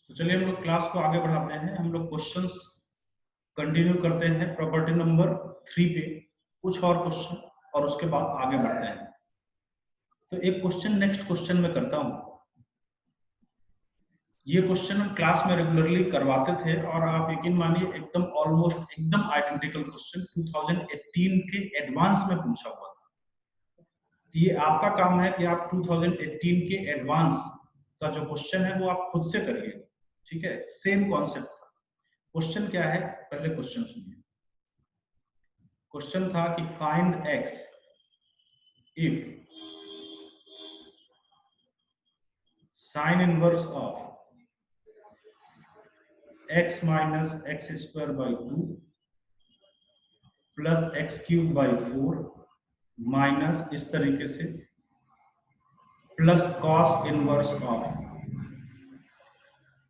तो चलिए हम लोग क्लास को आगे बढ़ाते हैं। हम लोग क्वेश्चंस कंटिन्यू करते हैं प्रॉपर्टी नंबर 3 पे, कुछ और क्वेश्चन और उसके बाद आगे बढ़ते हैं। तो एक क्वेश्चन नेक्स्ट क्वेश्चन में करता हूं। ये क्वेश्चन हम क्लास में रेगुलरली करवाते थे और आप यकीन मानिए एकदम ऑलमोस्ट एकदम आइडेंटिकल क्वेश्चन 2018 के एडवांस में पूछा हुआ था। ये आपका काम है कि आप 2018 के एडवांस का जो क्वेश्चन है वो आप खुद से करिए। ठीक है, सेम कॉन्सेप्ट था। क्वेश्चन क्या है, पहले क्वेश्चन सुनिए। क्वेश्चन था कि find x if sine inverse of x minus x square by 2 plus x cube by 4 minus इस तरीके से plus cos inverse of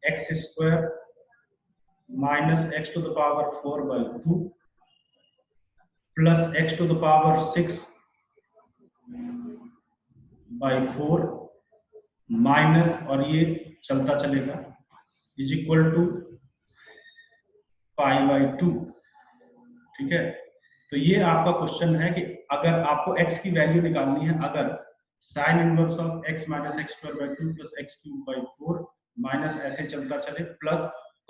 x square minus x to the power 4 by 2 plus x to the power 6 by 4 minus, और ये चलता चलेगा, is equal to pi by 2। ठीक है, तो ये आपका क्वेश्चन है कि अगर आपको x की वैल्यू निकालनी है, अगर sine inverse of x minus x square by 2 plus x cube by 4 minus ऐसे चलता चले plus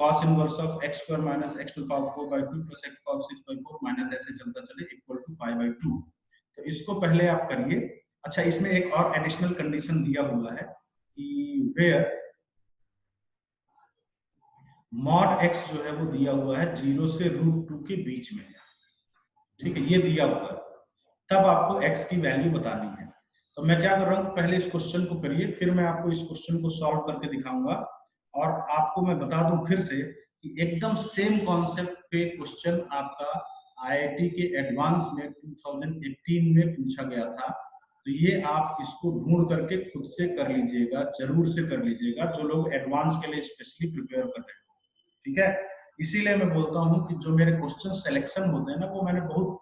cos inverse of x square minus x to power 4 by 2 plus x cos 6 by 4 minus ऐसे चलता चले इक्वल टू पाई बाई 2। तो इसको पहले आप करिए। अच्छा, इसमें एक और एडिशनल कंडीशन दिया हुआ है कि वेयर मॉड x जो है वो दिया हुआ है 0 से √2 के बीच में। ठीक है, ये दिया हुआ है, तब आपको x की वैल्यू बतानी है। तो मैं क्या कर रहा हूँ, पहले इस क्वेश्चन को करिए, फिर मैं आपको इस क्वेश्चन को सॉल्व करके दिखाऊंगा। और आपको मैं बता दूं फिर से कि एकदम सेम कॉन्सेप्ट पे क्वेश्चन आपका आईआईटी के एडवांस में 2018 में पूछा गया था। तो ये आप इसको ढूंढ करके खुद से कर लीजिएगा, जरूर से कर लीजिएगा, जो लोग एडवांस के लिए स्पेशली प्रिपेयर कर रहे हैं। ठीक है, इसीलिए मैं बोलता हूँ कि जो मेरे क्वेश्चन सिलेक्शन होते हैं ना, वो मैंने बहुत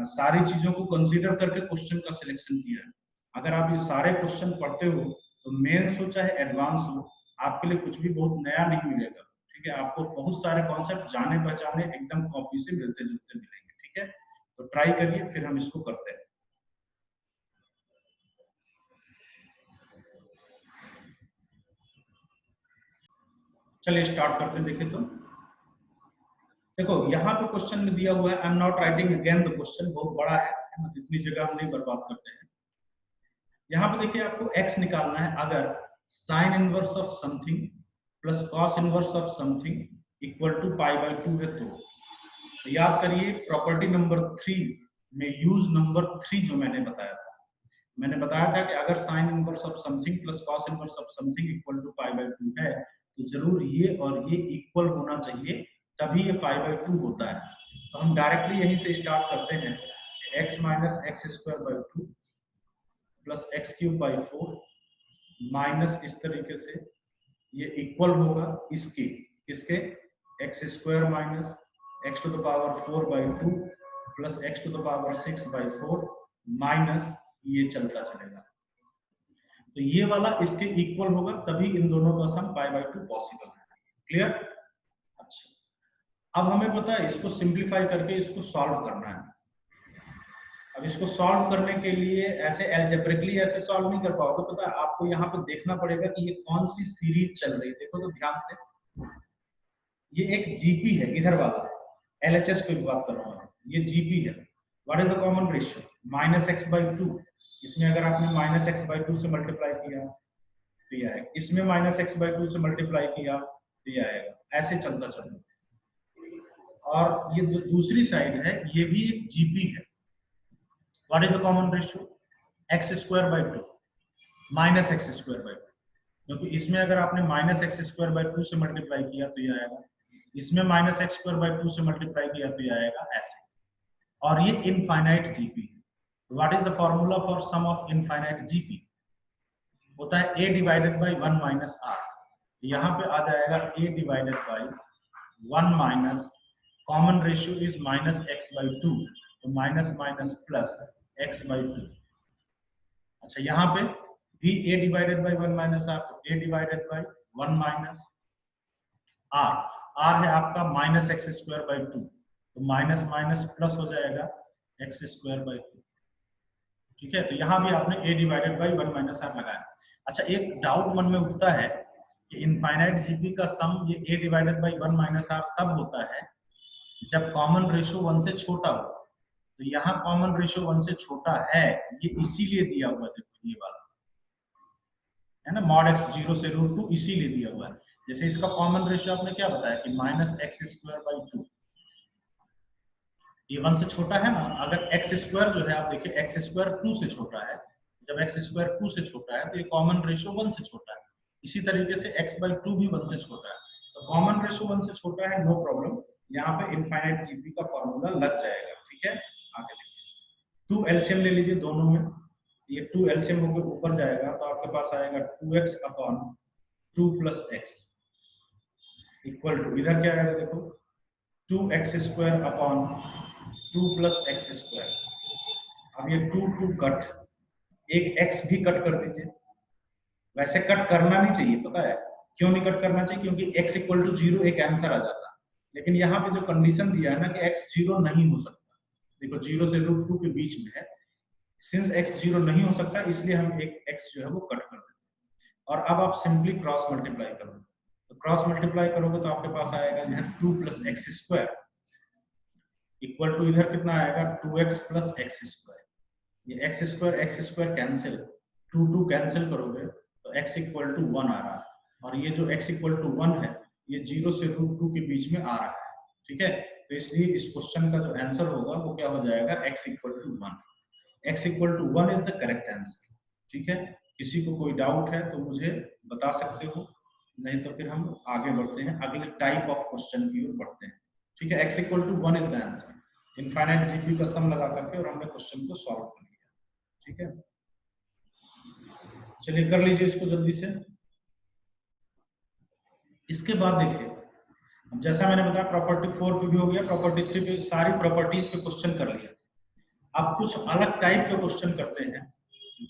सारी चीजों को कंसीडर करके क्वेश्चन का सिलेक्शन किया है। अगर आप ये सारे क्वेश्चन पढ़ते हो तो मेंस हो चाहे एडवांस हो, आपके लिए कुछ भी बहुत नया नहीं मिलेगा। ठीक है, आपको बहुत सारे कॉन्सेप्ट जाने पहचाने एकदम कॉपी से मिलते जुलते मिलेंगे। ठीक है, तो ट्राई करिए, फिर हम इसको करते हैं। चलिए स्टार्ट करते हैं। देखिए तो देखो, यहाँ पे क्वेश्चन में दिया हुआ है, I am not writing again the question, बहुत बड़ा है ना, इतनी जगह हम नहीं बर्बाद करते हैं। यहाँ पे देखिए आपको x निकालना है। अगर sine inverse of something plus cos inverse of something equal to pi by 2 है, तो याद करिए प्रॉपर्टी नंबर 3 में यूज नंबर 3 जो मैंने बताया था, मैंने बताया था कि अगर sine inverse of something plus cos inverse of something equal to pi by 2 है, तो जरूर ये और ये इक्वल होना चाहिए, तभी ये पाई बाई 2 होता है। तो हम डायरेक्टली यहीं से स्टार्ट करते हैं, x minus x square by 2 plus x cube by 4 minus इस तरीके से ये इक्वल होगा इसके इसके x square minus x to the power 4 by 2 plus x to the power 6 by 4 minus ये चलता चलेगा। तो ये वाला इसके इक्वल होगा, तभी इन दोनों का सम पाई बाई 2 पॉसिबल है। क्लियर? अच्छा, अब हमें पता है इसको सिंप्लीफाई करके इसको सॉल्व करना है। अब इसको सॉल्व करने के लिए ऐसे एल्जेब्रिकली ऐसे सॉल्व नहीं कर पाओगे। पता है आपको यहाँ पे देखना पड़ेगा कि ये कौन सी सीरीज चल रही है। देखो तो ध्यान से, ये एक जीपी है, इधर वाला एलएचएस की बात कर रहा हूँ, ये जीपी है। What is the common ratio? Minus x by 2। इसमें अगर आपने माइनस एक्स बाई 2 से मल्टीप्लाई किया तो ये आएगा, इसमें माइनस एक्स बाई 2 से मल्टीप्लाई किया तो ये आएगा, ऐसे चलता चलता। और ये जो दूसरी साइड है ये भी एक जीपी है। What is the common ratio? X square by 2 minus x square by 2, क्योंकि इसमें अगर आपने माइनस एक्स स्क्वायर बाई 2 से मल्टीप्लाई किया तो ये आएगा, इसमें माइनस एक्स स्क्वायर बाई 2 से मल्टीप्लाई किया तो ये आएगा, ऐसे। और ये इनफाइनाइट जीपी है। What is the formula for sum of infinite GP? होता है a divided by 1 minus r। यहाँ पे आ जाएगा a divided by 1 minus, common ratio is minus x by 2, तो minus minus plus x by 2। अच्छा, यहाँ पे भी a divided by 1 minus r, तो a divided by 1 minus r, r है आपका minus x square by two, तो minus minus plus हो जाएगा एक्स स्क्वायर बाई टू। ठीक है, तो यहाँ भी आपने a divided by 1 minus r लगाया। अच्छा, एक डाउट मन में उठता है कि इनफाइनाइट जीपी का सम ये a divided by 1 minus r तब होता है जब कॉमन रेशियो 1 से छोटा हो। तो यहाँ कॉमन रेशियो 1 से छोटा है, ये इसीलिए दिया हुआ है, देखो ये वाला है ना, मॉड x 0 से √2 इसीलिए दिया हुआ है। जैसे इसका कॉमन रेशियो आपने क्या बताया कि minus x square by two, ये 1 से छोटा है ना। अगर एक्स स्क्वायर जो है, आप देखिए एक्स स्क्वायर 2 से छोटा है, जब एक्स स्क्वायर 2 से छोटा है तो ये कॉमन रेशियो 1 से छोटा है। इसी तरीके से x बाई 2 भी 1 से छोटा है, तो कॉमन रेशियो 1 से छोटा है, नो प्रॉब्लम। यहाँ पे इनफाइनाइट जीपी का फॉर्मूला लग जाएगा। ठीक है, आगे देखिए, 2 एलसीएम ले लीजिए दोनों में, ये 2 एलसीएम होकर ऊपर जाएगा तो आपके पास आएगा 2x upon 2 plus x equal to, इधर क्या आएगा देखो, 2x square upon 2 plus x square. अब ये 2 2 कट, एक x भी कट कर दीजिए। वैसे कट करना नहीं चाहिए, पता है क्यों नहीं कट करना चाहिए? क्योंकि x इक्वल टू 0 एक आंसर आ जाता है, लेकिन यहाँ पे जो कंडीशन दिया है ना कि x 0 नहीं हो सकता, देखो 0 से √2 के बीच में है, सिंस x 0 नहीं हो सकता इसलिए हम एक x जो है वो कट कर देते हैं। और अब आप सिंपली क्रॉस मल्टीप्लाई करोगे, तो क्रॉस मल्टीप्लाई करोगे तो आपके पास आएगा यहाँ 2 plus x square equal to, इधर कितना आएगा 2x प्लस एक्स स्क्वायर। ये एक्स स्क्वायर कैंसिल, 2 2 कैंसिल करोगे तो x इक्वल टू 1 आ रहा है, और ये जो x इक्वल टू 1 है ये 0 से √2 के बीच में आ रहा है। ठीक है, तो इसलिए इस क्वेश्चन का जो आंसर होगा वो क्या हो जाएगा, x equal to 1। x equal to 1 is the correct answer. ठीक है, किसी को कोई डाउट है तो मुझे बता सकते हो, नहीं तो फिर हम आगे बढ़ते हैं, अगले टाइप ऑफ क्वेश्चन की ओर बढ़ते हैं। ठीक है, x equal to 1 is the answer. Infinite GP का सम लगा करके और हमने क्वेश्चन को सॉल्व कर लिया। ठीक है, चलिए कर लीजिए इसको जल्दी से। इसके बाद देखिए, अब जैसा मैंने बताया प्रॉपर्टी 4 पे भी हो गया, प्रॉपर्टी 3 पे सारी प्रॉपर्टीज पे क्वेश्चन कर लिया। अब कुछ अलग टाइप के क्वेश्चन करते हैं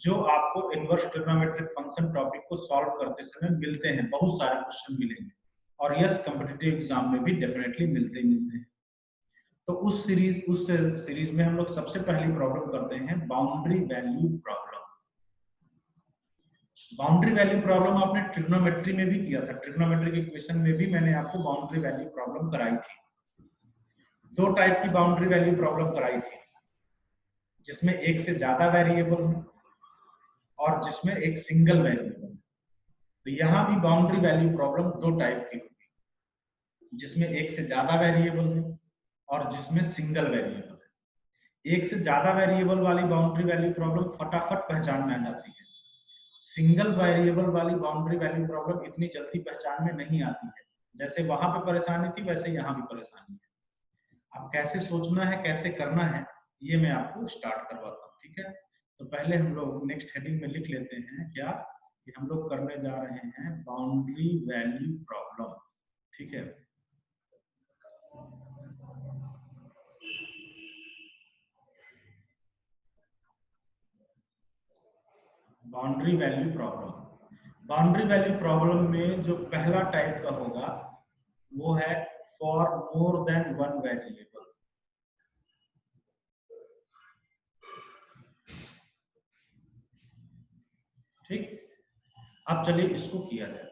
जो आपको इनवर्स ट्रिग्नोमेट्रिक फंक्शन टॉपिक को सॉल्व करते समय मिलते हैं, बहुत सारे क्वेश्चन मिलेंगे, और यस कॉम्पिटिटिव एग्जाम में भी डेफिनेटली मिलते हैं। तो उस सीरीज में हम लोग सबसे पहली प्रॉब्लम करते हैं boundary value problem. Boundary value problem आपने ट्रिग्नोमेट्री में भी किया था, ट्रिग्नोमेट्रिक इक्वेशन में भी मैंने आपको बाउंड्री वैल्यू प्रॉब्लम कराई थी। दो टाइप की बाउंड्री वैल्यू प्रॉब्लम कराई थी, जिसमें एक से ज्यादा वेरिएबल है और जिसमें एक सिंगल वेरिएबल है। तो यहाँ भी बाउंड्री वैल्यू प्रॉब्लम दो टाइप की होगी, जिसमें एक से ज्यादा वेरिएबल है और जिसमें सिंगल वेरिएबल है। एक से ज्यादा वेरिएबल वाली बाउंड्री वैल्यू प्रॉब्लम फटाफट पहचान में आ जाती है, सिंगल वेरिएबल वाली बाउंड्री वैल्यू प्रॉब्लम इतनी जल्दी पहचान में नहीं आती है। जैसे वहां पे परेशानी थी वैसे यहाँ भी परेशानी है। अब कैसे सोचना है, कैसे करना है, ये मैं आपको स्टार्ट करवाता हूँ। ठीक है, तो पहले हम लोग नेक्स्ट हेडिंग में लिख लेते हैं क्या कि हम लोग करने जा रहे हैं बाउंड्री वैल्यू प्रॉब्लम। ठीक है, boundary value problem. Boundary value problem में जो पहला टाइप का होगा वो है for more than one variable. ठीक, अब चलिए इसको किया जाए।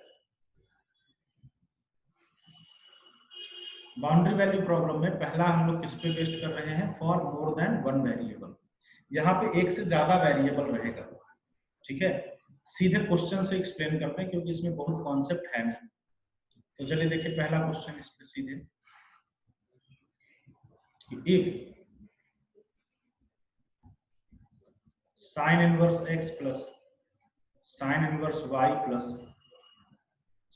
बाउंड्री वैल्यू प्रॉब्लम में पहला हम लोग किस पे बेस्ड कर रहे हैं, for more than one variable. यहाँ पे एक से ज्यादा वेरिएबल रहेगा। ठीक है, सीधे क्वेश्चन से एक्सप्लेन करते हैं क्योंकि इसमें बहुत कॉन्सेप्ट है नहीं। तो चलिए देखिए पहला क्वेश्चन इस पे सीधे, if sine inverse x plus sine inverse y plus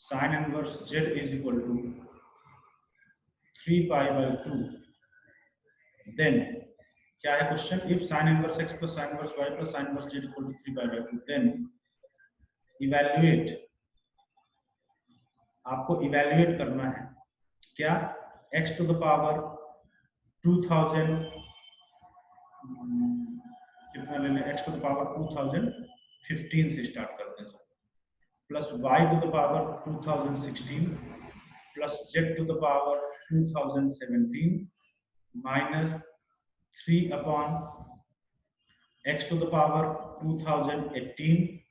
sine inverse z is equal to 3 pi by 2, then क्या है question, if sine inverse x plus sine inverse y plus sine inverse z equal to 3 pi by 2, then evaluate, आपको evaluate करना है क्या, x to the power 2000, कितना ले लें, x to the power 2015 से स्टार्ट करते हैं, plus y to the power 2016 plus z to the power 2017 minus 3 upon x to the power 2018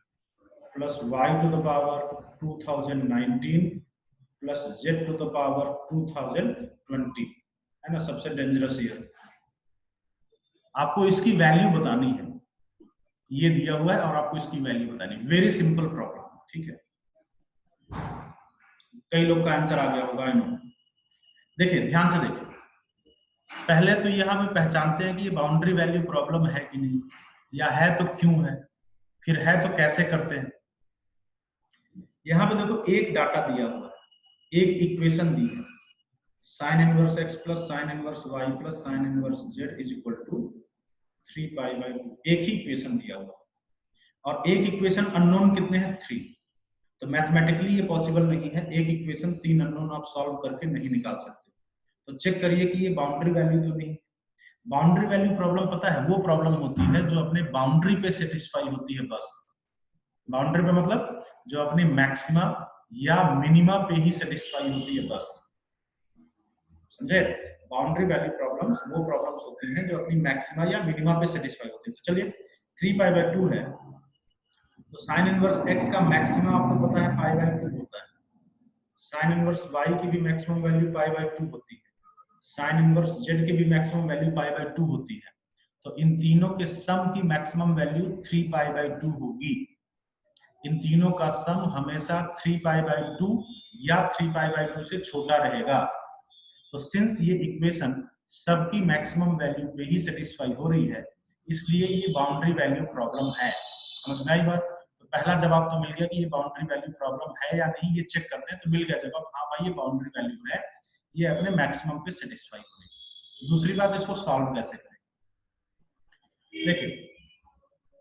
plus y to the power 2019 plus z to the power 2020, है ना, सबसे dangerous year. आपको इसकी value बतानी है, ये दिया हुआ है और आपको इसकी वैल्यू बतानी है। वेरी सिंपल प्रॉब्लम, ठीक है। कई लोग का आंसर आ गया होगा। देखिए ध्यान से देखिए, पहले तो यहाँ पे पहचानते हैं कि ये बाउंड्री वैल्यू प्रॉब्लम है कि नहीं, या है तो क्यों है, फिर है तो कैसे करते हैं। यहाँ पे देखो एक डाटा दिया हुआ है, एक इक्वेशन दी है, sin inverse x plus sin inverse y plus sin inverse z is equal to 3π/2। एक ही इक्वेशन दिया हुआ और एक इक्वेशन अननोन कितने हैं, 3। तो मैथमेटिकली ये पॉसिबल नहीं है, एक इक्वेशन 3 अननोन आप सॉल्व करके नहीं निकाल सकते। तो चेक करिए कि ये बाउंड्री वैल्यू तो नहीं। बाउंड्री वैल्यू प्रॉब्लम पता है वो प्रॉब्लम होती है जो अपने बाउंड्री पे सेटिस्फाई होती है बस। बाउंड्री पे मतलब जो अपने मैक्सिमा या मिनिमा पे ही सेटिस्फाई होती है बस, समझे। बाउंड्री वैल्यू प्रॉब्लम्स वो प्रॉब्लम्स होती हैं जो अपनी मैक्सिमा या मिनिमा पे सेटिस्फाई होती है। तो चलिए 3π/2 है, तो sin इनवर्स x का मैक्सिमा आपको पता है π/2 होता है, sin इनवर्स y की भी मैक्सिमम वैल्यू π/2 होती है, sin इनवर्स z की भी मैक्सिमम वैल्यू π/2 होती है। तो इन तीनों के सम की मैक्सिमम वैल्यू 3π/2 होगी। इन तीनों का सम हमेशा 3π/2 या 3π/2 से छोटा रहेगा। तो सिंस ये इक्वेशन सबकी मैक्सिमम वैल्यू पे ही सेटिस्फाई हो रही है, इसलिए ये बाउंड्री वैल्यू प्रॉब्लम है। समझ में आई बात। तो पहला जवाब तो मिल गया कि ये बाउंड्री वैल्यू प्रॉब्लम है या नहीं, ये चेक करते हैं। तो मिल गया जवाब, हाँ भाई ये बाउंड्री वैल्यू है, ये अपने मैक्सिमम पे सेटिस्फाई हो रही है। दूसरी बात, इसको सॉल्व कैसे करें। देखिए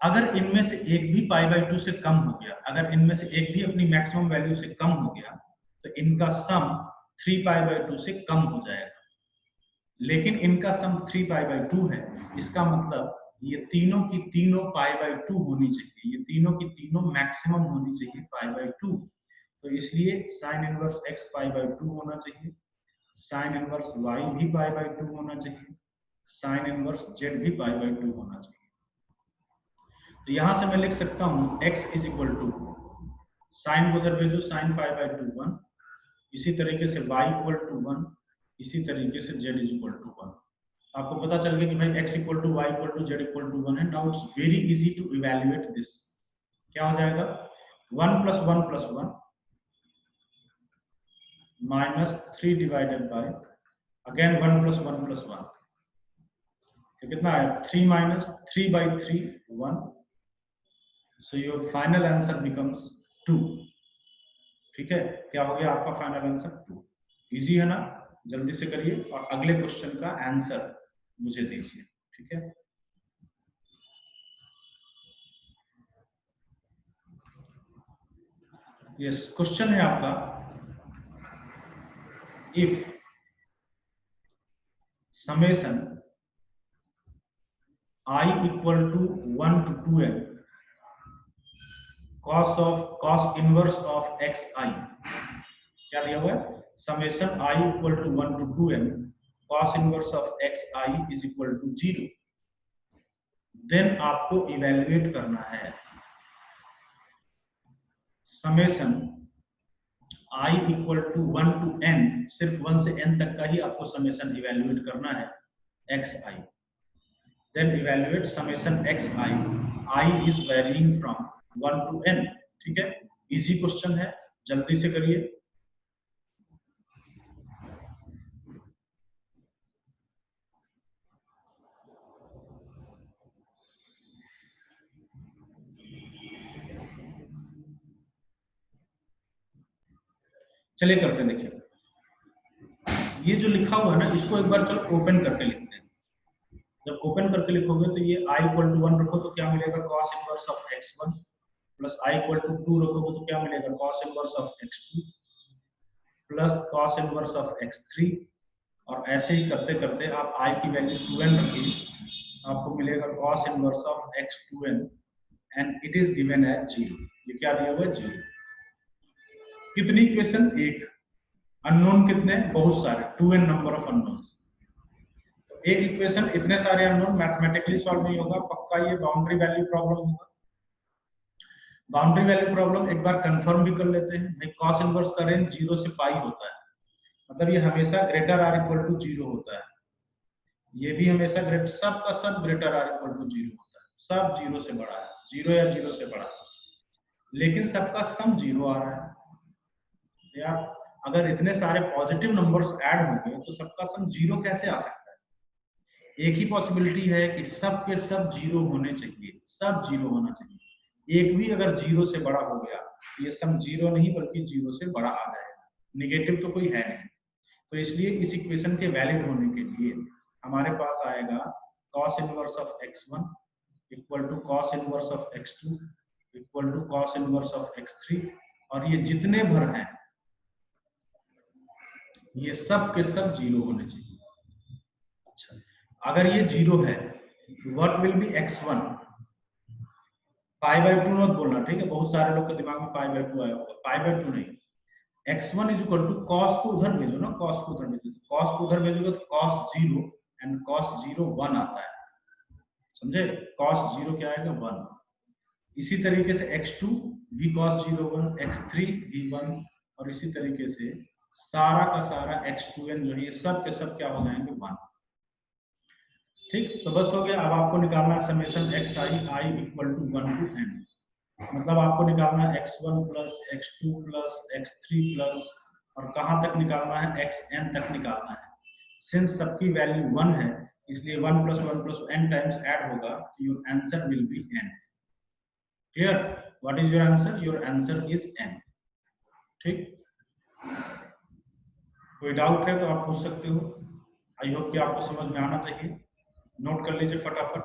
अगर इनमें से एक भी π/2 से कम हो गया, अगर इनमें से एक भी अपनी मैक्सिमम वैल्यू से कम हो गया, तो इनका सम 3π/2 से कम हो जाएगा। लेकिन इनका सम 3π/2 है, इसका मतलब ये तीनों की तीनों π/2 होनी चाहिए, ये तीनों की तीनों मैक्सिमम होनी चाहिए π/2। तो इसलिए sin इनवर्स x π/2 होना चाहिए, sin इनवर्स y भी π/2 होना चाहिए, sin इनवर्स z भी π/2 होना चाहिए। तो यहां से मैं लिख सकता हूं x is equal to sine को उधर भेजो, sin π/2 1, इसी तरीके से y इक्वल टू 1, इसी तरीके से z इज इक्वल टू 1। आपको पता चल गया कि भाई x equal to y equal to z equal to 1 है। Now it's very easy to evaluate this. क्या हो जाएगा, 1 + 1 + 1 माइनस 3 डिवाइडेड बाय अगेन 1 + 1 + 1, तो कितना आया 3 minus 3/3 1। So your final answer becomes 2। ठीक है, क्या हो गया आपका फाइनल आंसर 2। इजी है ना, जल्दी से करिए और अगले क्वेश्चन का आंसर मुझे दीजिए। ठीक है, यस क्वेश्चन है आपका, if summation I equal to 1 to 2n cos inverse of xi, क्या दिया हुआ है, summation I equal to 1 to 2n cos inverse of xi is equal to 0। Then आपको इवैल्यूएट करना है summation I equal to 1 to n, सिर्फ 1 से n तक का ही आपको समेशन इवैल्यूएट करना है xi। Then evaluate summation xi, I is varying from 1 to n। ठीक है, इजी क्वेश्चन है, जल्दी से करिए। चलिए करते हैं। देखिए ये जो लिखा हुआ है ना, इसको एक बार चलो ओपन करके लिखते हैं। जब ओपन करके लिखोगे तो ये I इक्वल टू 1 रखो तो क्या मिलेगा, cos inverse of x1 plus I equal to 2 रखोगे तो क्या मिलेगा, cos inverse of x2 plus cos inverse of x3। और ऐसे ही करते करते आप I की वैल्यू 2n रखिए, आपको मिलेगा cos inverse of x2n and it is given as 0। ये क्या दिया हुआ है, 0। कितनी इक्वेशन, एक। अननोन कितने? बहुत सारे, 2n नंबर ऑफ अननोन्स। तो एक इक्वेशन इतने सारे अननोन मैथमेटिकली सॉल्व नहीं होगा, पक्का ये बाउंड्री वैल्यू प्रॉब्लम होगा। बाउंड्री वैल्यू प्रॉब्लम एक बार कंफर्म भी कर लेते हैं भाई, कॉस इनवर्स का रेंज 0 से पाई होता है, मतलब ये हमेशा ग्रेटर आर इक्वल टू 0 होता है, ये भी हमेशा ग्रेटर, सब का सब ग्रेटर आर इक्वल टू 0 होता है, सब 0 से बड़ा है, 0 या 0 से बड़ा है, लेकिन सबका सम 0 आ रहा है यार। अगर इतने सारे पॉजिटिव नंबर्स ऐड होंगे तो सबका सम 0 कैसे आ सकता है? एक ही पॉसिबिलिटी है कि सब के सब 0 होने चाहिए, सब 0 होना चाहिए, एक भी अगर 0 से बड़ा हो गया ये सम 0 नहीं बल्कि 0 से बड़ा आ जाएगा, निगेटिव तो कोई है नहीं। तो इसलिए इस इक्वेशन के वैलिड होने के लिए हमारे पास आएगा cos inverse of x1 equal to cos inverse of x2 equal to cos inverse of x3, और ये जितने भर हैं ये सब के सब 0 होने चाहिए। अच्छा, अगर ये 0 है what will be x1? Pi by 2 मत बोलना, ठीक है, बहुत सारे लोग के दिमाग में पाई बाय 2 आया होगा, पाई बाय 2 नहीं, x1 is equal to cos को उधर भेजो ना, cos को उधर भेजो, cos को उधर भेजोगे तो cos 0 एंड cos 0 1 आता है, समझे? cos 0 क्या आएगा? 1। इसी तरीके से x2 भी cos 0 1, x3 भी 1, और इसी तरीके से सारा का सारा x2n जो है ये सब के सब क्या हो जाएंगे? 1। ठीक, तो बस हो गया। अब आपको निकालना है summation xi equal to 1 to n, मतलब आपको निकालना है x1 plus x2 plus x3 plus, और कहां तक निकालना है? xn तक निकालना है। सिंस सबकी वैल्यू 1 है इसलिए 1 प्लस n टाइम्स ऐड होगा, your answer will be n। Clear? What is your answer? Your answer is n। ठीक, कोई डाउट है तो आप पूछ सकते हो। आई होप कि आपको समझ में आना चाहिए। नोट कर लीजिए फटाफट।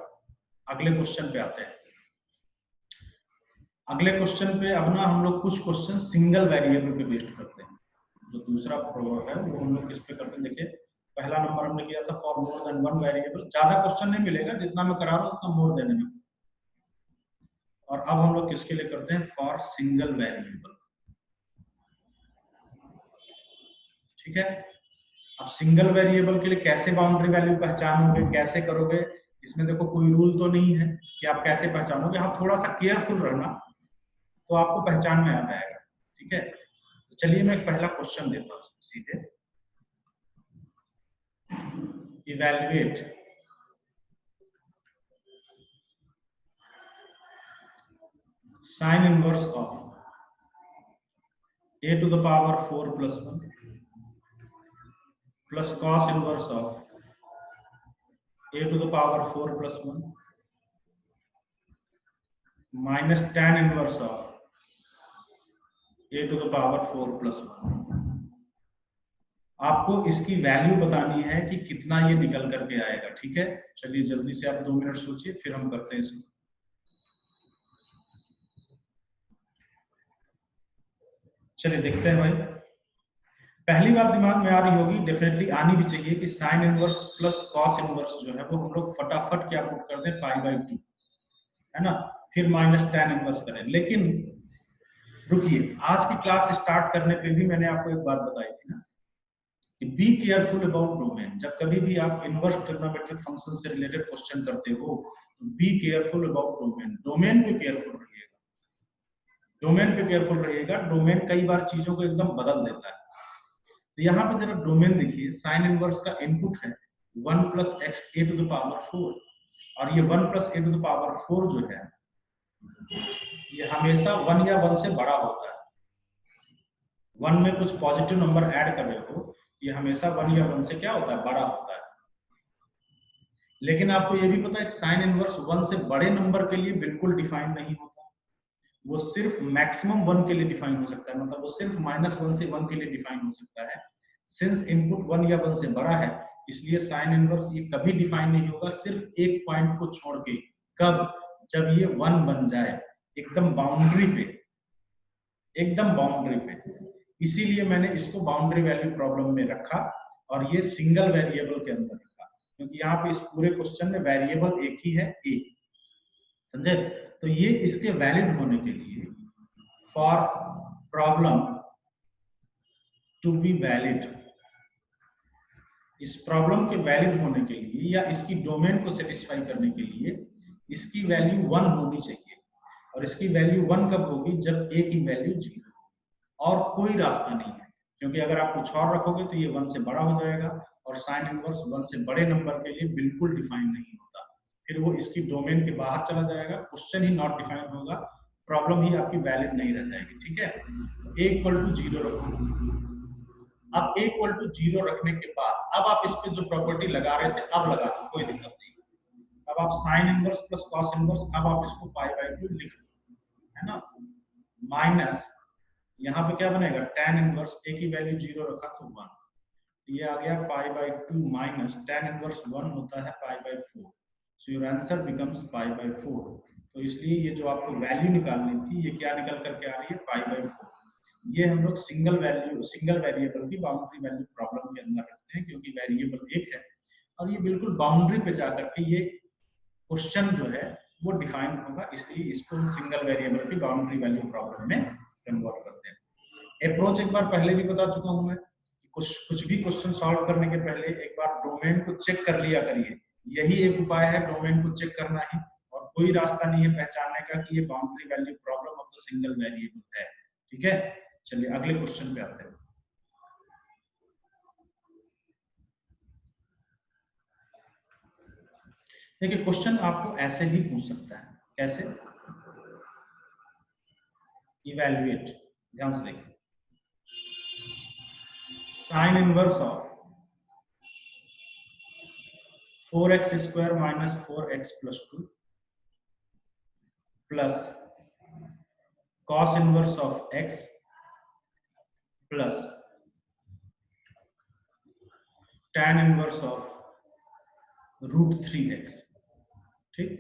अगले क्वेश्चन पे आते हैं। अगले क्वेश्चन पे अब ना हम लोग कुछ क्वेश्चन सिंगल वेरिएबल पे बेस्ड करते हैं। जो दूसरा प्रोग्राम है वो हम लोग किस पे करते हैं? देखिए, पहला नंबर हमने किया था for more than one variable. ज्यादा क्वेश्चन नहीं मिलेगा, जितना मैं करा रहा हूँ उतना मोर देने में। और अब हम लोग किसके लिए करते हैं? For single variable. ठीक है, अब सिंगल वेरिएबल के लिए कैसे बाउंड्री वैल्यू पहचानोगे, कैसे करोगे? इसमें देखो कोई रूल तो नहीं है कि आप कैसे पहचानोगे, हाँ थोड़ा सा केयरफुल रहना तो आपको पहचान में आ जाएगा। ठीक है, तो चलिए मैं पहला क्वेश्चन देता हूँ सीधे। Evaluate sign inverse of a to the power 4 plus 1 plus cos inverse of a to the power 4 plus 1 minus tan inverse of a to the power 4 plus 1। आपको इसकी वैल्यू बतानी है कि कितना ये निकल करके आएगा। ठीक है, चलिए जल्दी से आप 2 मिनट सोचिए, फिर हम करते हैं इसको। चलिए देखते हैं भाई। पहली बात दिमाग में आ रही होगी, डेफिनेटली आनी भी चाहिए, कि sine inverse plus cos inverse जो है वो हम लोग फटाफट क्या पुट कर दें? पाई बाय 2, है ना, फिर माइनस tan इनवर्स करें। लेकिन रुकिए, आज की क्लास स्टार्ट करने पे भी मैंने आपको एक बात बताई थी ना कि बी केयरफुल अबाउट डोमेन। जब कभी भी आप इनवर्स ट्रिग्नोमेट्रिक फंक्शन से रिलेटेड क्वेश्चन करते हो तो be careful about domain. Domain पे केयरफुल रहिएगा, डोमेन पे केयरफुल रहिएगा। डोमेन कई बार चीजों को एकदम बदल देता है। तो यहाँ पे जरा डोमेन देखिए, साइन इनवर्स का इनपुट है 1 plus x a to the power 4, और ये 1 plus a to the power 4 जो है ये हमेशा 1 या 1 से बड़ा होता है। 1 में कुछ पॉजिटिव नंबर ऐड कर रहे हो, ये हमेशा 1 या 1 से क्या होता है? बड़ा होता है। लेकिन आपको ये भी पता है कि साइन इनवर्स 1 से बड़े नंबर के लिए बिल्कुल डिफाइन नहीं होता, वो सिर्फ मैक्सिमम 1 के लिए डिफाइन हो सकता है, मतलब वो सिर्फ -1 से 1 के लिए डिफाइन हो सकता है। सिंस इनपुट 1 या 1 से बड़ा है इसलिए साइन इनवर्स ये कभी डिफाइन नहीं होगा, सिर्फ एक पॉइंट को छोड़ के। कब? जब ये 1 बन जाए, एकदम बाउंड्री पे, एकदम बाउंड्री पे। इसीलिए मैंने इसको बाउंड्री वैल्यू प्रॉब्लम में रखा और ये सिंगल वेरिएबल के अंदर रखा, क्योंकि यहाँ पे इस पूरे क्वेश्चन में वेरिएबल एक ही है, ए। समझे? तो ये इसके वैलिड होने के लिए for problem to be valid, इस प्रॉब्लम के वैलिड होने के लिए या इसकी डोमेन को सेटिस्फाई करने के लिए इसकी वैल्यू 1 होनी चाहिए। और इसकी वैल्यू 1 कब होगी? जब a की वैल्यू 0 और कोई रास्ता नहीं है, क्योंकि अगर आप कुछ और रखोगे तो ये 1 से बड़ा हो जाएगा और साइन इनवर्स 1 से बड़े नंबर के लिए बिल्कुल डिफाइन नहीं होता, फिर वो इसकी डोमेन के बाहर चला जाएगा, क्वेश्चन ही नॉट डिफाइन होगा, प्रॉब्लम ही आपकी वैलिड नहीं रह जाएगी। ठीक है, a इक्वल टू 0 रखो। अब a इक्वल टू 0 रखने के बाद अब आप इस पे जो प्रॉपर्टी लगा रहे थे अब लगा दो, कोई दिक्कत नहीं। अब आप sine inverse plus cos inverse, अब आप इसको π/2 लिख दो, है ना, माइनस यहाँ पे क्या बनेगा? tan इनवर्स, a की वैल्यू 0 रखा तो 1, ये आ गया π/2 माइनस tan इनवर्स 1 होता है π/4, सो योर आंसर बिकम्स π/4। तो इसलिए ये जो आपको वैल्यू निकालनी थी ये क्या निकल करके आ रही है? π/4। ये हम लोग सिंगल वेरिएबल की बाउंड्री वैल्यू प्रॉब्लम के अंदर रखते हैं, क्योंकि वेरिएबल एक है और ये बिल्कुल बाउंड्री पे जाकर के ये क्वेश्चन जो है वो डिफाइन होगा, इसलिए इसको सिंगल वेरिएबल की बाउंड्री वैल्यू प्रॉब्लम में कन्वर्ट करते हैं। अप्रोच एक बार पहले भी बता चुका हूं मैं, कुछ भी क्वेश्चन सॉल्व करने के पहले एक बार डोमेन को चेक कर लिया करिए, यही एक उपाय है, डोमेन को चेक करना है और कोई रास्ता नहीं है पहचानने का कि ये boundary value problem of the single variable है। ठीक है, चलिए अगले क्वेश्चन पे आते हैं। देखिए क्वेश्चन आपको ऐसे भी पूछ सकता है, कैसे? इवैल्यूएट, ध्यान से देखिए, sign inverse of 4x square minus 4x plus 2 plus cos inverse of x plus tan inverse of √3x। ठीक,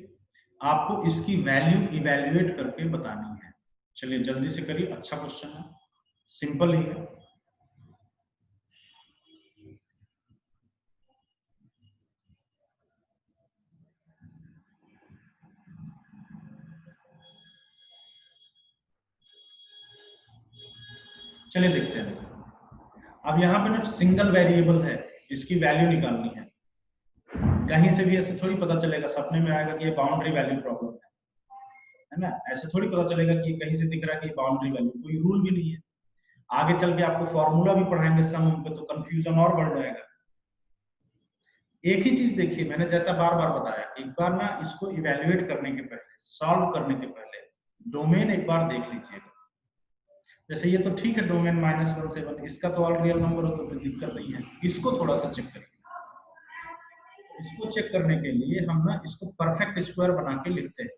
आपको इसकी वैल्यू इवैल्यूएट करके बतानी है। चलिए जल्दी से करिए, अच्छा क्वेश्चन है, सिंपल ही है। चलिए देखते हैं। अब यहाँ पे ना सिंगल वेरिएबल है, इसकी वैल्यू निकालनी है। कहीं से भी ऐसे थोड़ी पता चलेगा, सपने में आएगा कि ये बाउंड्री वैल्यू प्रॉब्लम है ना, ऐसे थोड़ी पता चलेगा कि कहीं से दिख रहा है कि बाउंड्री वैल्यू, कोई रूल भी नहीं है। आगे चल के आपको फॉर्मूला भी पढ़ाएंगे सम पे, तो कंफ्यूजन और बढ़ जाएगा। एक ही चीज देखिए, मैंने जैसा बार बार बताया, एक बार ना इसको इवैल्यूएट करने के पहले, सॉल्व करने के पहले डोमेन एक बार देख लीजिएगा। जैसे ये तो ठीक है, डोमेन -1 से 1, इसका तो ऑल रियल नंबर हो तो कोई दिक्कत नहीं है, इसको थोड़ा सा चेक करिए। इसको चेक करने के लिए हम ना इसको परफेक्ट स्क्वायर बना के लिखते हैं।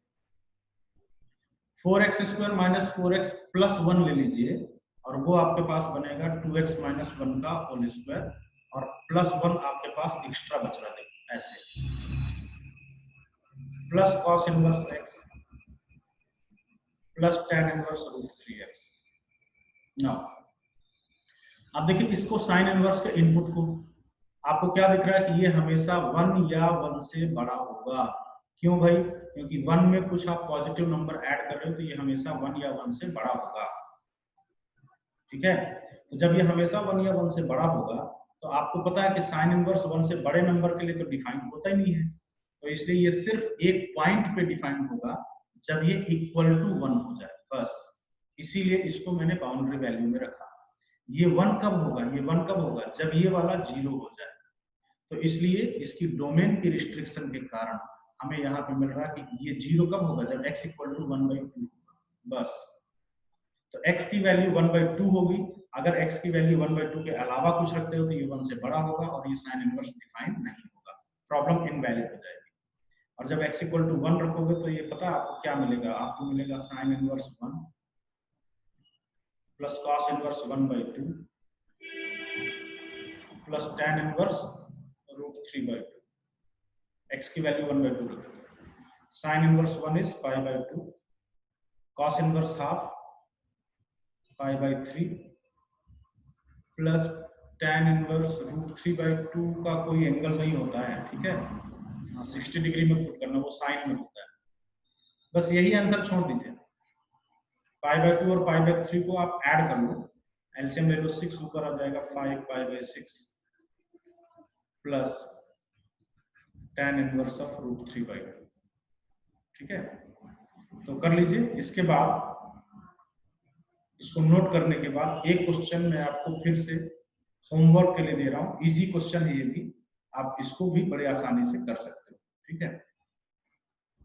4x square minus 4x plus 1 ले लीजिए और वो आपके पास बनेगा 2x माइनस 1 का होल स्क्वायर और प्लस 1 आपके पास एक्स्ट्रा बच रहा है, ऐसे plus cos inverse x plus tan inverse √3x। Now अब देखिए इसको साइन इनवर्स के इनपुट को आपको क्या दिख रहा है कि ये हमेशा 1 या 1 से बड़ा होगा। क्यों भाई? क्योंकि 1 में कुछ आप पॉजिटिव नंबर ऐड कर रहे हो तो ये हमेशा 1 या 1 से बड़ा होगा। ठीक है, तो जब ये हमेशा 1 या 1 से बड़ा होगा तो आपको पता है कि साइन इनवर्स 1 से बड़े नंबर के लिए तो डिफाइन होता ही नहीं है, तो इसलिए ये सिर्फ एक पॉइंट पे डिफाइन होगा जब ये इक्वल टू 1 हो जाए, बस। इसीलिए इसको मैंने बाउंड्री वैल्यू में रखा। ये 1 कब होगा? ये 1 कब होगा? जब ये वाला 0 हो जाए। तो इसलिए इसकी डोमेन की रिस्ट्रिक्शन के कारण हमें यहाँ पे मिल रहा है कि ये 0 कब होगा? जब x इक्वल टू 1/2 होगा, बस। तो x की वैल्यू 1/2 होगी। अगर x की वैल्यू 1/2 के अलावा कुछ रखते हो तो ये 1 से बड़ा होगा और ये साइन इनवर्स डिफाइन नहीं होगा, प्रॉब्लम इनवैलिड हो जाएगी। और जब x इक्वल टू 1 रखोगे तो ये पता है आपको क्या मिलेगा? आपको मिलेगा sine inverse 1 plus cos inverse 1/2 plus tan inverse √3/2। x की वैल्यू 1/2 रखेंगे, sine inverse 1 is π/2, cos inverse half π/3 plus tan inverse √3/2 का कोई एंगल नहीं होता है, ठीक है, 60 डिग्री में पुट करना, वो साइन में होता है। बस यही आंसर छोड़ दीजिए, π/2 और π/3 को आप ऐड कर लो, एलसीएम ले लो 6 ऊपर आ जाएगा 5 pi by 6 plus tan inverse of √3/2। ठीक है, तो कर लीजिए। इसके बाद इसको नोट करने के बाद एक क्वेश्चन मैं आपको फिर से होमवर्क के लिए दे रहा हूं, इजी क्वेश्चन है ये भी, आप इसको भी बड़े आसानी से कर सकते हो। ठीक है,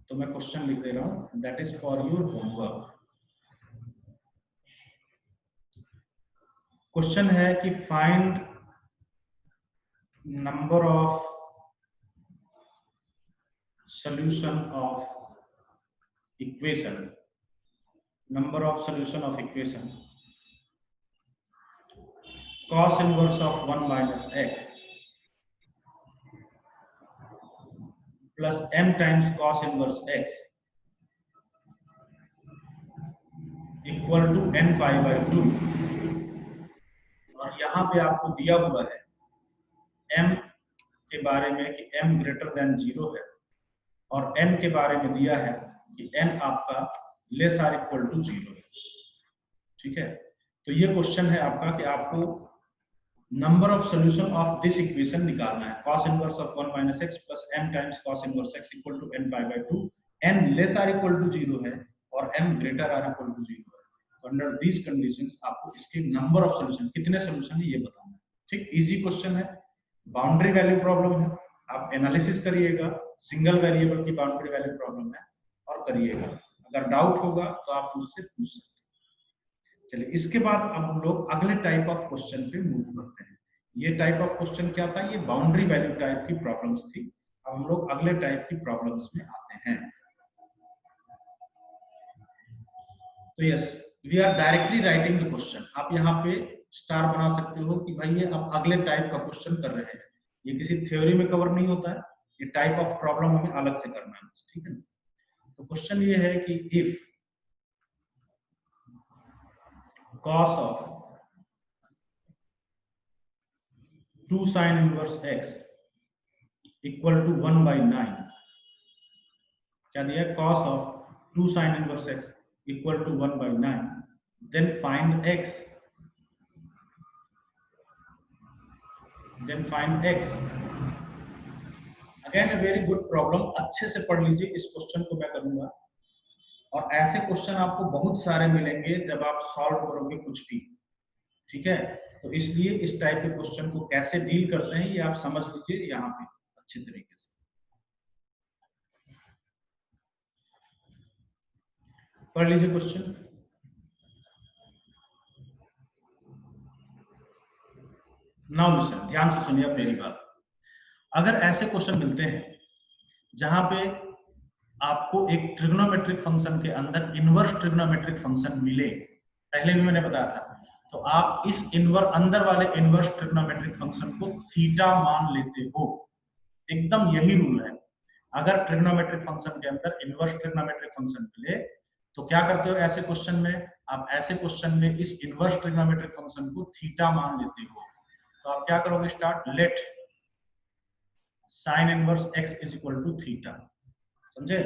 तो मैं क्वेश्चन लिख दे रहा हूं, that is for your homework. Question है कि find number of solution of equation, number of solution of equation cos inverse of 1 minus x plus m times cos inverse x equal to n pi by 2। और यहाँ पे आपको दिया हुआ है m के बारे में कि m ग्रेटर देन 0 है, और n के बारे में दिया है कि n आपका लेस आर इक्वल टू 0 है। ठीक है, तो ये क्वेश्चन है आपका कि आपको number of solution of this equation निकालना है, cos इनवर्स ऑफ 1 minus x plus m times cos इनवर्स x equal to n pi by 2। n less or equal to 0 है और m greater or equal to 0 है। तो अंडर दीज कंडीशंस आपको इसके नंबर ऑफ सॉल्यूशन, कितने सॉल्यूशन है ये बताना है। ठीक, इजी क्वेश्चन है, बाउंड्री वैल्यू प्रॉब्लम है, आप एनालिसिस करिएगा, सिंगल वेरिएबल की बाउंड्री वैल्यू प्रॉब्लम है और करिएगा। अगर डाउट होगा तो आप मुझसे पूछ सकते हैं। चलिए, इसके बाद अब हम लोग अगले टाइप ऑफ क्वेश्चन पे मूव करते हैं। ये टाइप ऑफ क्वेश्चन क्या था, ये बाउंड्री वैल्यू टाइप की प्रॉब्लम्स थी। अब हम लोग अगले टाइप की प्रॉब्लम्स में आते हैं। तो yes, we are directly writing the question. आप यहाँ पे स्टार बना सकते हो कि भाई ये आप अगले टाइप का क्वेश्चन कर रहे हैं, ये किसी थ्योरी में कवर नहीं होता है, ये टाइप ऑफ प्रॉब्लम हमें अलग से करना है। ठीक है, तो क्वेश्चन ये है कि if cos of 2 sin inverse x equal to 1 by 9, क्या दिया है, cos of 2 sin inverse x equal to 1 by 9, then find x, again a very good problem. अच्छे से पढ़ लीजिए, इस क्वेश्चन को मैं करूंगा और ऐसे क्वेश्चन आपको बहुत सारे मिलेंगे जब आप सॉल्व करोगे कुछ भी। ठीक है, तो इसलिए इस टाइप के क्वेश्चन को कैसे डील करते हैं ये आप समझ लीजिए यहाँ पे अच्छे तरीके से। पढ़ लीजिए क्वेश्चन। नाउ लिसन, ध्यान से सुनिए मेरी बात। अगर ऐसे क्वेश्चन मिलते हैं जहां पे आपको एक ट्रिग्नोमेट्रिक फंक्शन के अंदर इनवर्स ट्रिग्नोमेट्रिक फंक्शन मिले, पहले भी मैंने बताया था, तो आप इस अंदर वाले इनवर्स ट्रिग्नोमेट्रिक फंक्शन को थीटा मान लेते हो। एकदम यही रूल है, अगर ट्रिग्नोमेट्रिक फंक्शन के अंदर इनवर्स ट्रिग्नोमेट्रिक फंक्शन मिले तो क्या करते हो ऐसे क्वेश्चन में, आप ऐसे क्वेश्चन में इस इनवर्स ट्रिग्नोमेट्रिक फंक्शन को थीटा मान लेते हो। तो आप क्या करोगे, start, let sine inverse x is equal to theta. समझे,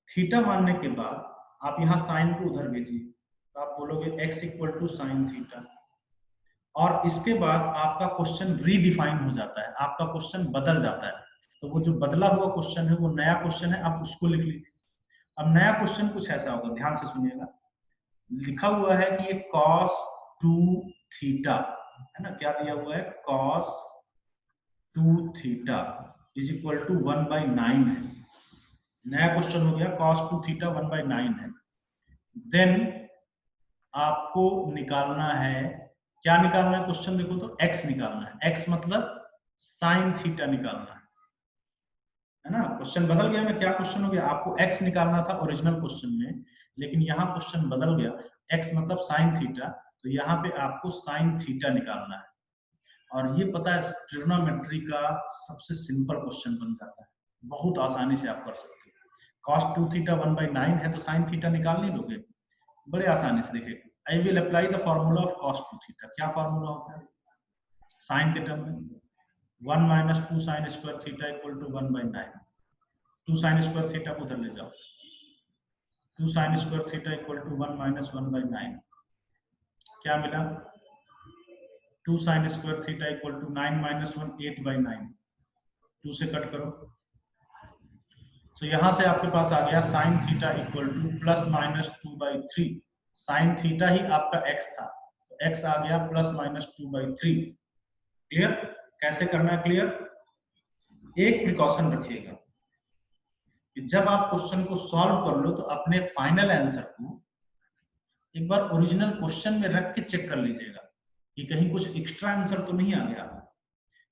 थीटा मानने के बाद आप यहाँ साइन को उधर भेजिए, तो आप बोलोगे x equal to sine theta, और इसके बाद आपका क्वेश्चन रीडिफाइन हो जाता है, आपका क्वेश्चन बदल जाता है। तो वो जो बदला हुआ क्वेश्चन है वो नया क्वेश्चन है, आप उसको लिख लीजिए। अब नया क्वेश्चन कुछ ऐसा होगा, ध्यान से सुनिएगा। लिखा हुआ है कि ये cos 2 थीटा है ना, क्या दिया हुआ है, cos 2 theta is equal to 1 by 9 है। नया क्वेश्चन हो गया, cos 2 थीटा 1 by 9 है। देन आपको निकालना है, क्या निकालना है, क्वेश्चन देखो तो x निकालना है। x मतलब साइन थीटा निकालना है ना। क्वेश्चन बदल गया, में क्या क्वेश्चन हो गया, आपको x निकालना था ओरिजिनल क्वेश्चन में, लेकिन यहाँ क्वेश्चन बदल गया, x मतलब साइन थीटा, तो यहाँ पे आपको साइन थीटा निकालना है। और ये पता है ट्रिग्नोमेट्री का सबसे सिंपल क्वेश्चन बन जाता है, बहुत आसानी से आप कर सकते हो। cos 2 थीटा 1 by 9 है तो साइन थीटा निकाल नहीं लोगे, बड़े आसानी से। देखिए, I will apply the formula of cos 2 theta. क्या फॉर्मूला होता है, साइन के टर्म में 1 minus 2 sin square theta equal to 1 by 9। 2 sin square theta को उधर ले जाओ, 2 sin square theta equal to 1 minus 1 by 9। क्या मिला, 2 sin square theta equal to 9 minus 1 8/9, 2 से कट करो। तो यहाँ से आपके पास आ गया sine theta equal to plus minus 2/3। Sine theta ही आपका x था, तो x आ गया प्लस माइनस 2/3। क्लियर? कैसे करना है क्लियर? एक प्रिकॉशन रखिएगा कि जब आप क्वेश्चन को सॉल्व कर लो तो अपने फाइनल आंसर को एक बार ओरिजिनल क्वेश्चन में रख के चेक कर लीजिएगा कि कहीं कुछ एक्स्ट्रा आंसर तो नहीं आ गया,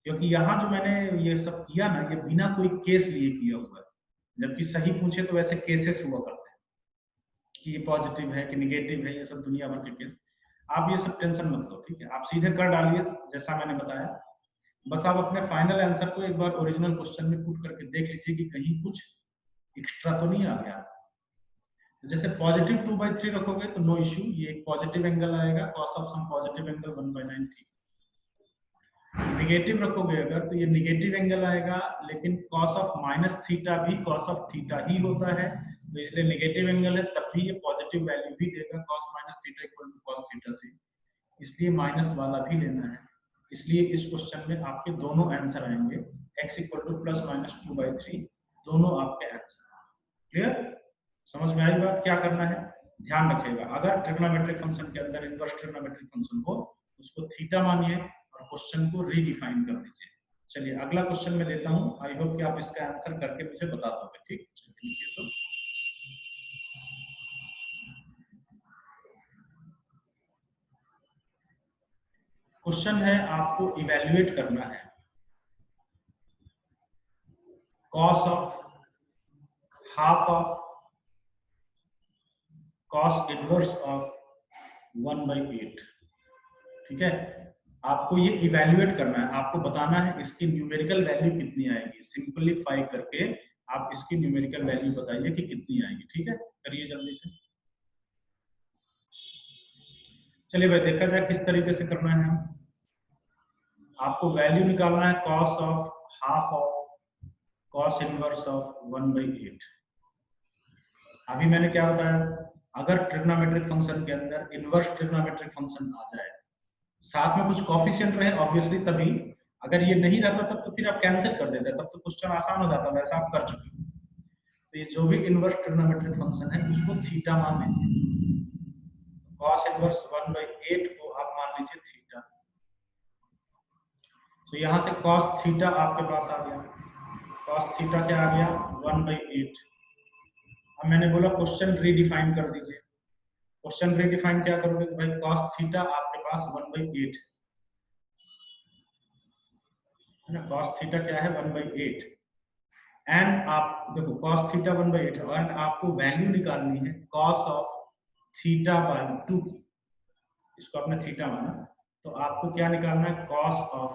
क्योंकि यहाँ जो मैंने ये सब किया ना, ये बिना कोई केस लिए किया हुआ है, जबकि सही पूछे तो वैसे केसेस हुआ करते हैं कि ये पॉजिटिव है कि निगेटिव है, ये सब दुनिया भर के केस। आप ये सब टेंशन मत लो, ठीक है? आप सीधे कर डालिए जैसा मैंने बताया। बस आप अपने फाइनल आंसर को एक बार ओरिजिनल क्वेश्चन में पुट करके देख लीजिए कि कहीं कुछ एक्स्ट्रा तो नहीं आ गया। जैसे पॉजिटिव 2/3 रखोगे तो नो इश्यू, ये एक पॉजिटिव एंगल आएगा, cos of some positive angle 1/9 थी। निगेटिव रखोगे अगर तो ये निगेटिव एंगल आएगा, लेकिन cos ऑफ माइनस थीटा भी cos ऑफ थीटा ही होता है, तो इसलिए निगेटिव एंगल है तब भी ये पॉजिटिव वैल्यू भी देगा, cos minus theta equal to cos theta से, इसलिए माइनस वाला भी लेना है। इसलिए इस क्वेश्चन में आपके दोनों आंसर आएंगे, x equal to plus minus 2/3, दोनों आपके आंसर। क्लियर? समझ में आई बात? क्या करना है ध्यान रखिएगा, अगर ट्रिग्नोमेट्रिक फंक्शन के अंदर इनवर्स ट्रिग्नोमेट्रिक फंक्शन हो उसको थीटा मानिए और क्वेश्चन को रीडिफाइन कर दीजिए। चलिए अगला क्वेश्चन में देता हूं, आई होप कि आप इसका आंसर करके मुझे बता दोगे। ठीक, चलिए तो क्वेश्चन है, आपको इवैल्यूएट करना है cos of half of cos inverse of 1/8। ठीक है, आपको ये इवैल्यूएट करना है, आपको बताना है इसकी न्यूमेरिकल वैल्यू कितनी आएगी। सिंपलीफाई करके आप इसकी न्यूमेरिकल वैल्यू बताइए कि कितनी आएगी। ठीक है, करिए जल्दी से। चलिए भाई देखा जाए किस तरीके से करना है। आपको वैल्यू निकालना है cos of half of cos inverse of 1/8। अभी मैंने क्या बताया, अगर ट्रिग्नोमेट्रिक फंक्शन के अंदर इनवर्स ट्रिग्नोमेट्रिक फंक्शन आ जाए, साथ में कुछ कॉफिशिएंट रहे ऑब्वियसली, तभी। अगर ये नहीं रहता तब तो फिर आप कैंसिल कर देते, तब तो क्वेश्चन आसान हो जाता, वैसा आप कर चुके हो। तो ये जो भी इनवर्स ट्रिग्नोमेट्रिक फंक्शन है उसको थीटा मान लीजिए, cos इनवर्स 1/8 को आप मान लीजिए थीटा। तो यहाँ से cos थीटा आपके पास आ गया, cos थीटा क्या आ गया 1/8। अब मैंने बोला क्वेश्चन रीडिफाइन कर दीजिए। क्वेश्चन रीडिफाइन क्या करोगे भाई, cos थीटा आपके पास 1/8 है ना, cos थीटा क्या है 1/8, एंड आप देखो cos थीटा 1/8 एंड आपको वैल्यू निकालनी है cos ऑफ थीटा बाय 2 की। इसको आपने थीटा माना तो आपको क्या निकालना है, cos ऑफ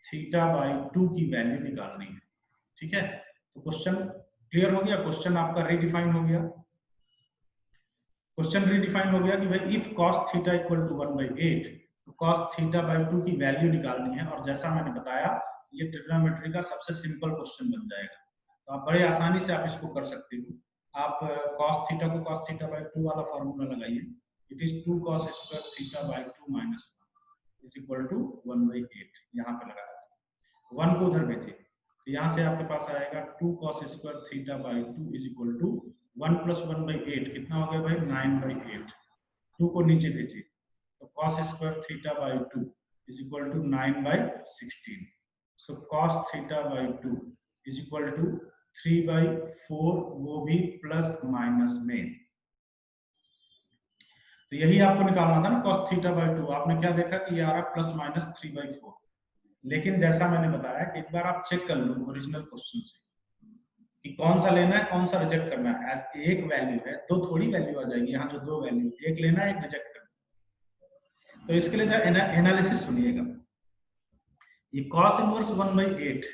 थीटा बाय 2 की वैल्यू निकालनी है। ठीक है, तो क्वेश्चन क्लियर हो गया, क्वेश्चन आपका रीडिफाइन हो गया। क्वेश्चन रीडिफाइन हो गया कि भाई if cos theta equal to 1/8 तो cos थीटा बाय 2 की वैल्यू निकालनी है, और जैसा मैंने बताया ये ट्रिग्नोमेट्री का सबसे सिंपल क्वेश्चन बन जाएगा, तो आप बड़े आसानी से आप इसको कर सकते हो। आप cos थीटा को cos थीटा बाय 2 वाला फार्मूला लगाइए, it is 2 cos square theta by 2 minus 1 is equal to 1/8। यहाँ पे लगाया 1 को उधर भेजिए, तो यहाँ से आपके पास आएगा 2 cos square theta by 2 is equal to 1 plus 1/8 कितना हो गया भाई 9/8। 2 को नीचे भेजिए तो cos square theta by 2 is equal to 9/16। So cos theta by 2 is equal to 3/4, वो भी प्लस माइनस में। तो यही आपको निकालना था ना cos थीटा बाय 2। आपने क्या देखा कि ये आ रहा प्लस माइनस 3/4, लेकिन जैसा मैंने बताया कि एक बार आप चेक कर लो ओरिजिनल क्वेश्चन से कि कौन सा लेना है कौन सा रिजेक्ट करना है। एक वैल्यू है, दो थोड़ी वैल्यू आ जाएगी, यहाँ जो दो वैल्यू, एक लेना है एक रिजेक्ट करना। तो इसके लिए जो एनालिसिस सुनिएगा, ये cos इनवर्स 1/8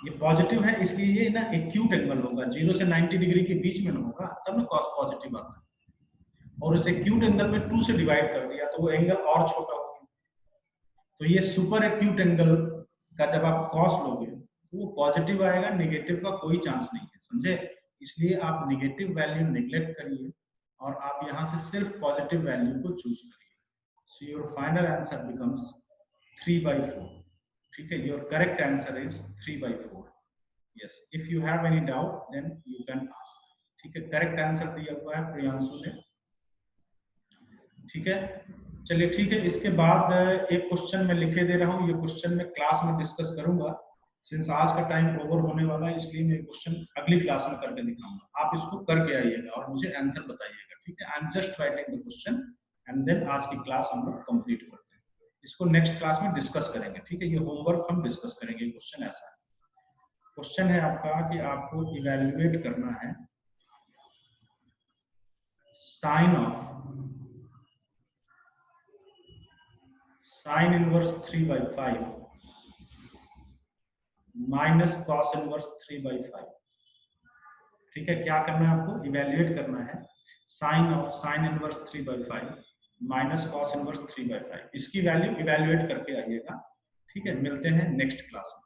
ये पॉजिटिव है, इसलिए ये ना एक्यूट एंगल होगा, 0 से 90 डिग्री के बीच में ना होगा, तब ना cos पॉजिटिव आता है। और इस एक्यूट एंगल में 2 से डिवाइड कर दिया तो वो एंगल और छोटा हो गया। तो ये सुपर एक्यूट एंगल का जब आप cos लोगे तो वो पॉजिटिव आएगा, नेगेटिव का कोई चांस नहीं है, समझे? इसलिए आप नेगेटिव वैल्यू नेग्लेक्ट करिए और आप यहाँ से सिर्फ पॉजिटिव वैल्यू को चूज करिए। So your final answer becomes 3/4. ठीक है, your correct answer is 3/4. Yes, if you have any doubt then you can ask. ठीक है, करेक्ट आंसर दिया हुआ है प्रियांशु ने। ठीक है, चलिए ठीक है। इसके बाद एक क्वेश्चन मैं लिखे दे रहा हूँ, ये क्वेश्चन मैं क्लास में डिस्कस करूंगा। सिंस आज का टाइम ओवर होने वाला है इसलिए मैं क्वेश्चन अगली क्लास में करके दिखाऊंगा। आप इसको करके आइएगा और मुझे आंसर बताइएगा। ठीक है, I am just writing the question and then आज की क्लास हम लोग कंप्लीट करते हैं। इसको नेक्स्ट क्लास में डिस्कस करेंगे। ठीक है, ये होमवर्क हम डिस्कस करेंगे। क्वेश्चन ऐसा है, क्वेश्चन है आपका कि आपको इवेल्युएट करना है sine inverse 3/5 minus cos inverse 3/5। ठीक है, क्या करना है आपको? इवेल्युएट करना है sine inverse 3/5 minus cos inverse 3/5। इसकी वैल्यू इवेल्युएट करके आइएगा। ठीक है, मिलते हैं नेक्स्ट क्लास में।